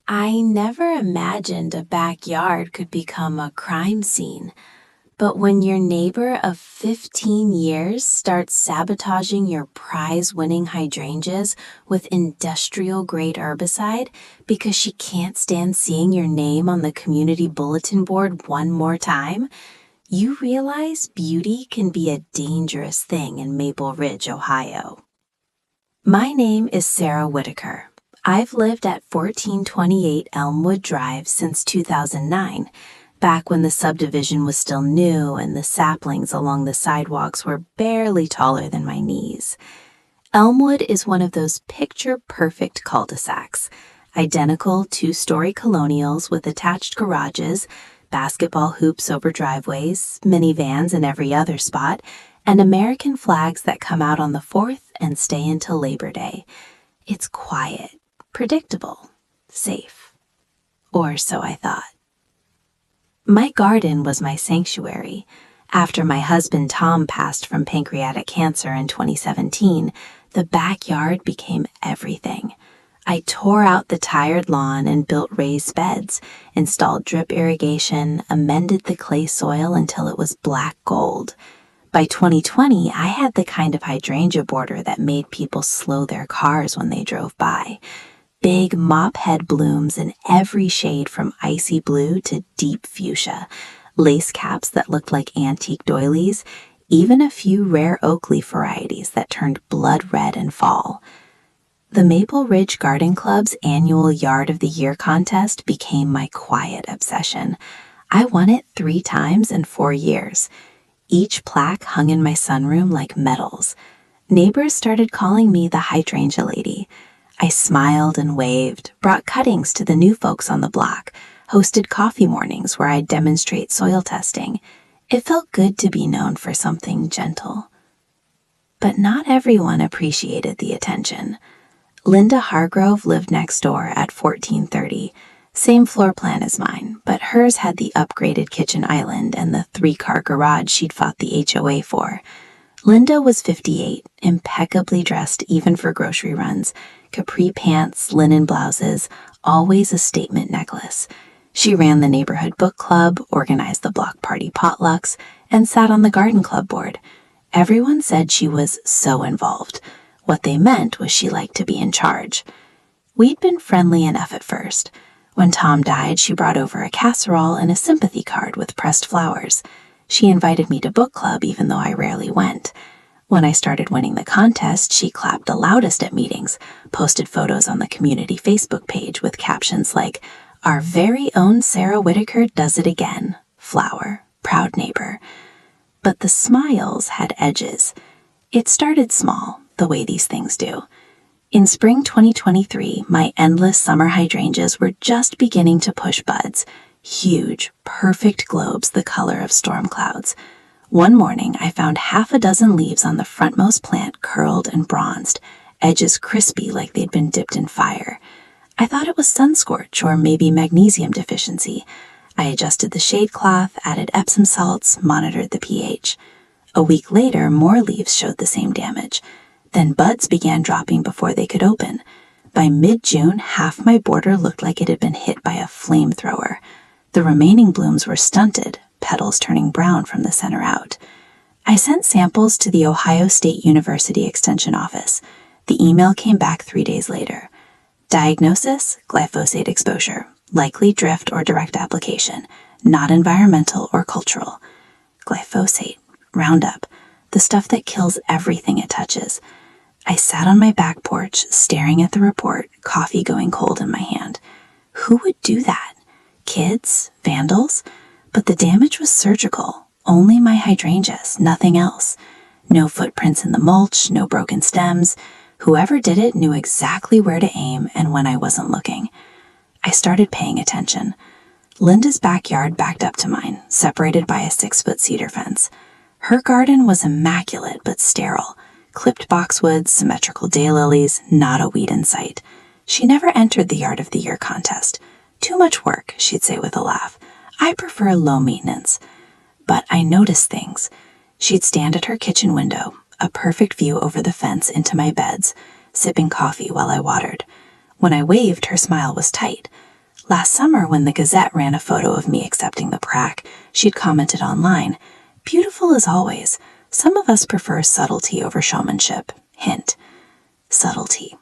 I never imagined a backyard could become a crime scene. But when your neighbor of 15 years starts sabotaging your prize-winning hydrangeas with industrial-grade herbicide because she can't stand seeing your name on the community bulletin board one more time, you realize beauty can be a dangerous thing in Maple Ridge, Ohio. My name is Sarah Whitaker. I've lived at 1428 Elmwood Drive since 2009, back when the subdivision was still new and the saplings along the sidewalks were barely taller than my knees. Elmwood is one of those picture-perfect cul-de-sacs, identical two-story colonials with attached garages, basketball hoops over driveways, minivans in every other spot, and American flags that come out on the 4th and stay until Labor Day. It's quiet, predictable, safe. Or so I thought. My garden was my sanctuary. After my husband Tom passed from pancreatic cancer in 2017, the backyard became everything. I tore out the tired lawn and built raised beds, installed drip irrigation, amended the clay soil until it was black gold. By 2020, I had the kind of hydrangea border that made people slow their cars when they drove by. Big mophead blooms in every shade from icy blue to deep fuchsia, lace caps that looked like antique doilies, even a few rare oakleaf varieties that turned blood red in fall. The Maple Ridge Garden Club's annual Yard of the Year contest became my quiet obsession. I won it 3 times in 4 years. Each plaque hung in my sunroom like medals. Neighbors started calling me the Hydrangea Lady. I smiled and waved, brought cuttings to the new folks on the block, hosted coffee mornings where I'd demonstrate soil testing. It felt good to be known for something gentle. But not everyone appreciated the attention. Linda Hargrove lived next door at 1430. Same floor plan as mine, but hers had the upgraded kitchen island and the 3-car garage she'd fought the HOA for. Linda was 58, impeccably dressed even for grocery runs, capri pants, linen blouses, always a statement necklace. She ran the neighborhood book club, organized the block party potlucks, and sat on the garden club board. Everyone said she was so involved. What they meant was she liked to be in charge. We'd been friendly enough at first. When Tom died, she brought over a casserole and a sympathy card with pressed flowers. She invited me to book club even though I rarely went. When I started winning the contest, she clapped the loudest at meetings, posted photos on the community Facebook page with captions like, "Our very own Sarah Whitaker does it again. Flower, proud neighbor." But the smiles had edges. It started small, the way these things do. In spring 2023, my endless summer hydrangeas were just beginning to push buds, huge, perfect globes the color of storm clouds. One morning, I found half a dozen leaves on the frontmost plant curled and bronzed, edges crispy like they'd been dipped in fire. I thought it was sun scorch or maybe magnesium deficiency. I adjusted the shade cloth, added Epsom salts, monitored the pH. A week later, more leaves showed the same damage. Then buds began dropping before they could open. By mid-June, half my border looked like it had been hit by a flamethrower. The remaining blooms were stunted, petals turning brown from the center out. I sent samples to the Ohio State University Extension Office. The email came back 3 days later. Diagnosis: glyphosate exposure, likely drift or direct application, not environmental or cultural. Glyphosate, Roundup, the stuff that kills everything it touches. I sat on my back porch, staring at the report, coffee going cold in my hand. Who would do that? Kids? Vandals? But the damage was surgical. Only my hydrangeas, nothing else. No footprints in the mulch, no broken stems. Whoever did it knew exactly where to aim and when I wasn't looking. I started paying attention. Linda's backyard backed up to mine, separated by a 6-foot cedar fence. Her garden was immaculate but sterile. Clipped boxwoods, symmetrical daylilies, not a weed in sight. She never entered the Yard of the Year contest. Too much work, she'd say with a laugh. I prefer low maintenance. But I noticed things. She'd stand at her kitchen window, a perfect view over the fence into my beds, sipping coffee while I watered. When I waved, her smile was tight. Last summer, when the Gazette ran a photo of me accepting the prac, she'd commented online, "Beautiful as always. Some of us prefer subtlety over showmanship." Hint, subtlety.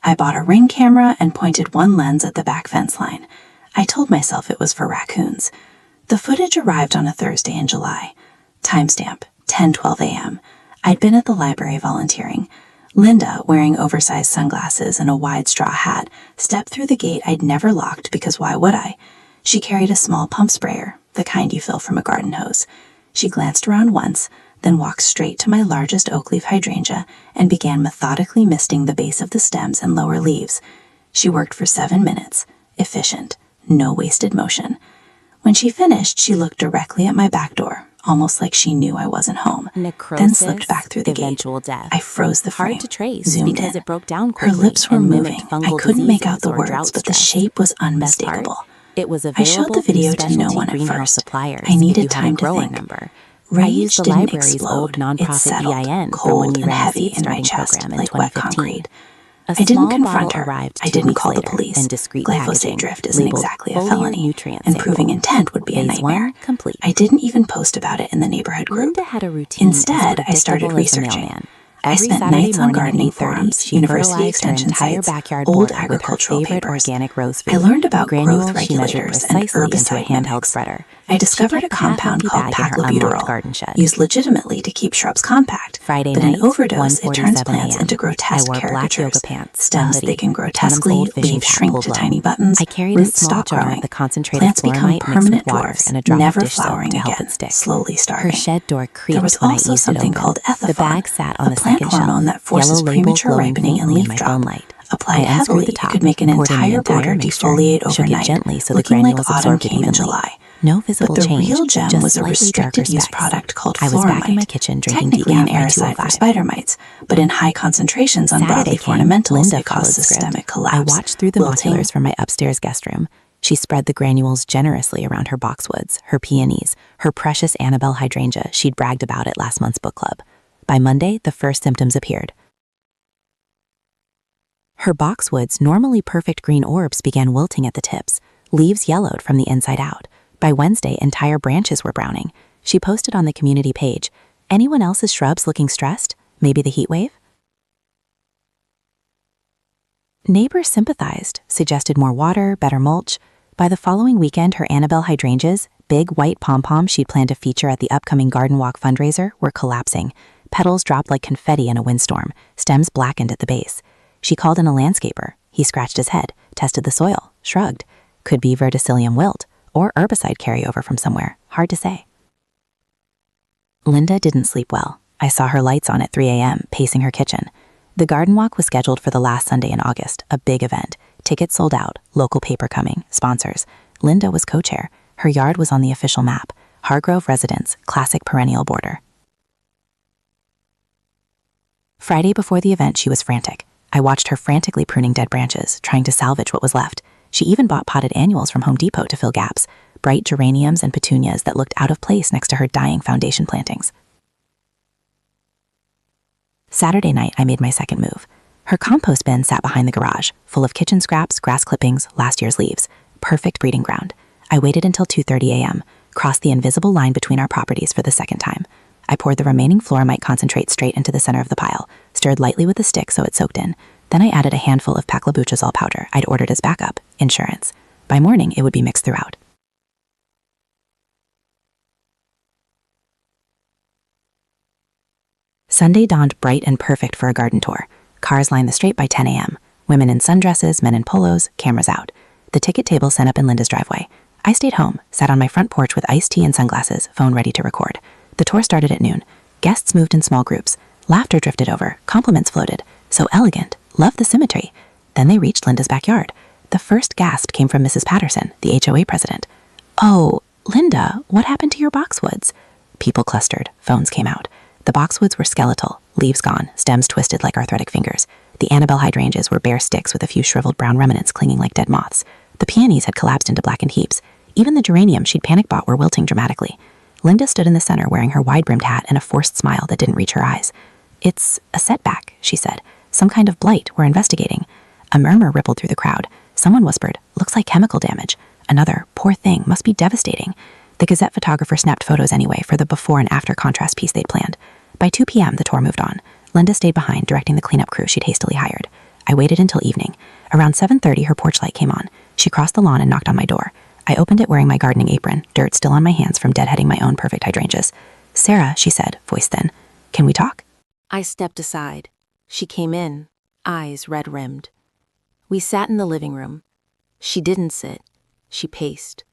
I bought a Ring camera and pointed one lens at the back fence line. I told myself it was for raccoons. The footage arrived on a Thursday in July. Timestamp, 10:12 a.m. I'd been at the library volunteering. Linda, wearing oversized sunglasses and a wide straw hat, stepped through the gate I'd never locked because why would I? She carried a small pump sprayer, the kind you fill from a garden hose. She glanced around once, then walked straight to my largest oakleaf hydrangea and began methodically misting the base of the stems and lower leaves. She worked for 7 minutes, efficient, no wasted motion. When she finished, she looked directly at my back door, almost like she knew I wasn't home, then slipped back through the gate. Death. I froze the frame, Hard to trace zoomed because in. it broke down Her quickly lips were and moving. mimicked fungal I couldn't make out the diseases or drought words, but the stress. shape was Best part, unmistakable. it was I showed the video to no one at greenhouse first. suppliers I needed if you had time a to grower think. number. I Rage used the didn't library's explode. old It nonprofit settled, EIN from cold when we and ran a heavy seed in my starting chest, program in like wet 2015. concrete. A I didn't small confront bottle her. arrived I 2 didn't weeks call the later police. in discreet Glyphosate packaging, drift isn't labeled exactly a foliar felony, nutrient and sample. proving intent would be a Phase nightmare. 1 complete. I didn't even post about it in the neighborhood group. Linda had a routine Instead, I started as predictable as the researching. mailman. I Every spent Saturday nights on morning at gardening 8:30, forums, she university fertilized her extension entire sites, backyard old border with her agricultural favorite papers. organic rose food. I learned about Granules growth she measured regulators and precisely into a herbicide handheld mimics. spreader. I discovered She a kept compound half-empty called bag in her unlocked Paclobutrazol, garden shed. used legitimately to keep shrubs compact, Friday but in night, overdose it turns 1:47 plants a.m. into I grotesque wore black yoga caricatures. pants, a Stems hoodie, thicken Tennant's grotesquely, old fishing leaves cap shrink pulled to low. tiny buttons, I carried a roots small stop jar growing. of the concentrated Plants become Floramite mixed permanent with water dwarfs, and a drop never of dish soap flowering to help again, it stick. slowly Her starving. shed door creaked There was when I also eased it something open. called Ethephon, The bag sat on a the plant second hormone shelf, that forces yellow label premature glowing ripening and faintly in leaf my drop. phone light. Applied I unscrewed heavily, the it top, could make an poured in the entire entire border mixture, defoliate shook it overnight, gently so the looking like granules autumn absorbed it came in evenly. July. No But visible the change, real gem just was a slightly restricted darker use specks. product called I was back in my Floramite, kitchen drinking technically decaf an by aeroside for 2:05. spider mites, but in high concentrations on Saturday broadleaf came, ornamentals, Linda it caused followed script. systemic I collapse, watched through the wilting. binoculars from my upstairs guest room. She spread the granules generously around her boxwoods, her peonies, her precious Annabelle hydrangea she'd bragged about at last month's book club. By Monday, the first symptoms appeared. Her boxwoods' normally perfect green orbs began wilting at the tips. Leaves yellowed from the inside out. By Wednesday, entire branches were browning. She posted on the community page, "Anyone else's shrubs looking stressed? Maybe the heat wave?" Neighbors sympathized, suggested more water, better mulch. By the following weekend, her Annabelle hydrangeas, big white pom-poms she'd planned to feature at the upcoming garden walk fundraiser, were collapsing. Petals dropped like confetti in a windstorm, stems blackened at the base. She called in a landscaper. He scratched his head, tested the soil, shrugged. Could be verticillium wilt, or herbicide carryover from somewhere, hard to say. Linda didn't sleep well. I saw her lights on at 3 a.m., pacing her kitchen. The garden walk was scheduled for the last Sunday in August, a big event. Tickets sold out, local paper coming, sponsors. Linda was co-chair. Her yard was on the official map. Hargrove Residence, classic perennial border. Friday before the event, she was frantic. I watched her frantically pruning dead branches, trying to salvage what was left. She even bought potted annuals from Home Depot to fill gaps, bright geraniums and petunias that looked out of place next to her dying foundation plantings. Saturday night, I made my second move. Her compost bin sat behind the garage, full of kitchen scraps, grass clippings, last year's leaves. Perfect breeding ground. I waited until 2:30 a.m., crossed the invisible line between our properties for the second time. I poured the remaining Floramite concentrate straight into the center of the pile, stirred lightly with a stick so it soaked in. Then I added a handful of Paclobutrazol powder I'd ordered as backup, insurance. By morning, it would be mixed throughout. Sunday dawned bright and perfect for a garden tour. Cars lined the street by 10 a.m. Women in sundresses, men in polos, cameras out. The ticket table set up in Linda's driveway. I stayed home, sat on my front porch with iced tea and sunglasses, phone ready to record. The tour started at noon. Guests moved in small groups. Laughter drifted over, compliments floated. So elegant, loved the symmetry. Then they reached Linda's backyard. The first gasp came from Mrs. Patterson, the HOA president. "Oh, Linda, what happened to your boxwoods?" People clustered, phones came out. The boxwoods were skeletal, leaves gone, stems twisted like arthritic fingers. The Annabelle hydrangeas were bare sticks with a few shriveled brown remnants clinging like dead moths. The peonies had collapsed into blackened heaps. Even the geraniums she'd panic bought were wilting dramatically. Linda stood in the center wearing her wide-brimmed hat and a forced smile that didn't reach her eyes. "It's a setback," she said. "Some kind of blight. We're investigating." A murmur rippled through the crowd. Someone whispered, "Looks like chemical damage." Another, "Poor thing, must be devastating." The Gazette photographer snapped photos anyway for the before and after contrast piece they'd planned. By 2 p.m., the tour moved on. Linda stayed behind, directing the cleanup crew she'd hastily hired. I waited until evening. Around 7:30, her porch light came on. She crossed the lawn and knocked on my door. I opened it wearing my gardening apron, dirt still on my hands from deadheading my own perfect hydrangeas. "Sarah," she said, voice thin, "can we talk?" I stepped aside. She came in, eyes red-rimmed. We sat in the living room. She didn't sit. She paced.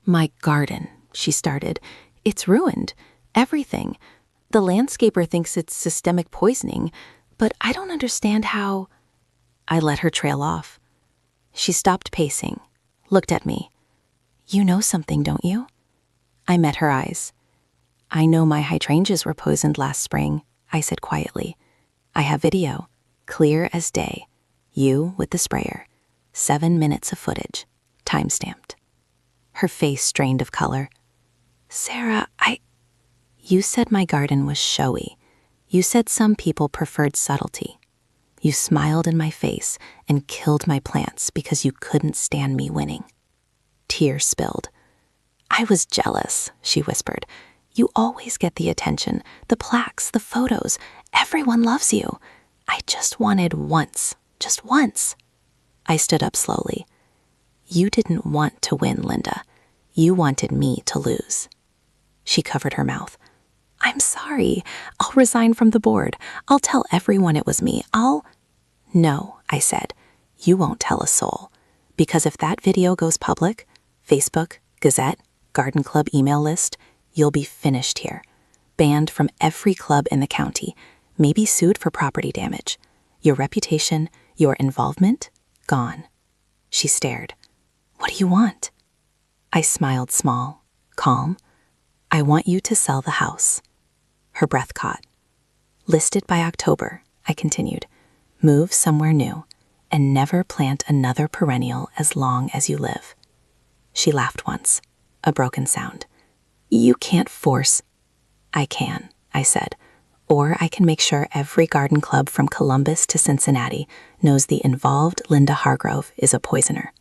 "My garden," she started. "It's ruined. Everything. The landscaper thinks it's systemic poisoning, but I don't understand how—" I let her trail off. She stopped pacing, looked at me. "You know something, don't you?" I met her eyes. "I know my hydrangeas were poisoned last spring," I said quietly. "I have video, clear as day. You with the sprayer. 7 minutes of footage, time-stamped." Her face strained of color. "Sarah, You said my garden was showy. You said some people preferred subtlety. You smiled in my face and killed my plants because you couldn't stand me winning." Tears spilled. "I was jealous," she whispered. "You always get the attention, the plaques, the photos. Everyone loves you. I just wanted once, just once." I stood up slowly. "You didn't want to win, Linda. You wanted me to lose." She covered her mouth. "I'm sorry. I'll resign from the board. I'll tell everyone it was me. "No," I said. "You won't tell a soul. Because if that video goes public, Facebook, Gazette, Garden Club email list, you'll be finished here. Banned from every club in the county, maybe sued for property damage. Your reputation, your involvement, gone." She stared. "What do you want?" I smiled small, calm. "I want you to sell the house." Her breath caught. "List it by October," I continued. "Move somewhere new, and never plant another perennial as long as you live." She laughed once, a broken sound. "You can't force—" "I can," I said. "Or I can make sure every garden club from Columbus to Cincinnati knows the involved Linda Hargrove is a poisoner."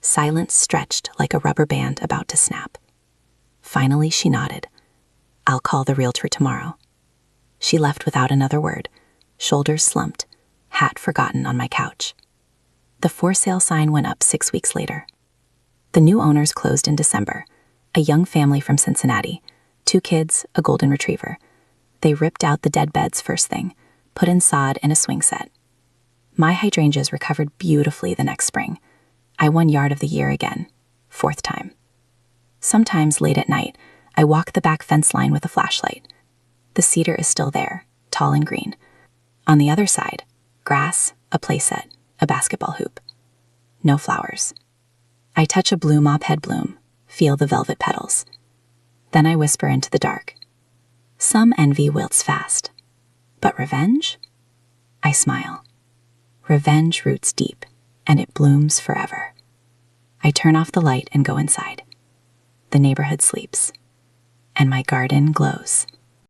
Silence stretched like a rubber band about to snap. Finally, she nodded. "I'll call the realtor tomorrow." She left without another word, shoulders slumped, hat forgotten on my couch. The for sale sign went up 6 weeks later. The new owners closed in December, a young family from Cincinnati, 2 kids, a golden retriever. They ripped out the dead beds first thing, put in sod and a swing set. My hydrangeas recovered beautifully the next spring. I won Yard of the Year again, 4th time. Sometimes late at night, I walk the back fence line with a flashlight. The cedar is still there, tall and green. On the other side, grass, a playset, a basketball hoop. No flowers. I touch a blue mophead bloom, feel the velvet petals. Then I whisper into the dark. Some envy wilts fast. But revenge? I smile. Revenge roots deep, and it blooms forever. I turn off the light and go inside. The neighborhood sleeps, and my garden glows.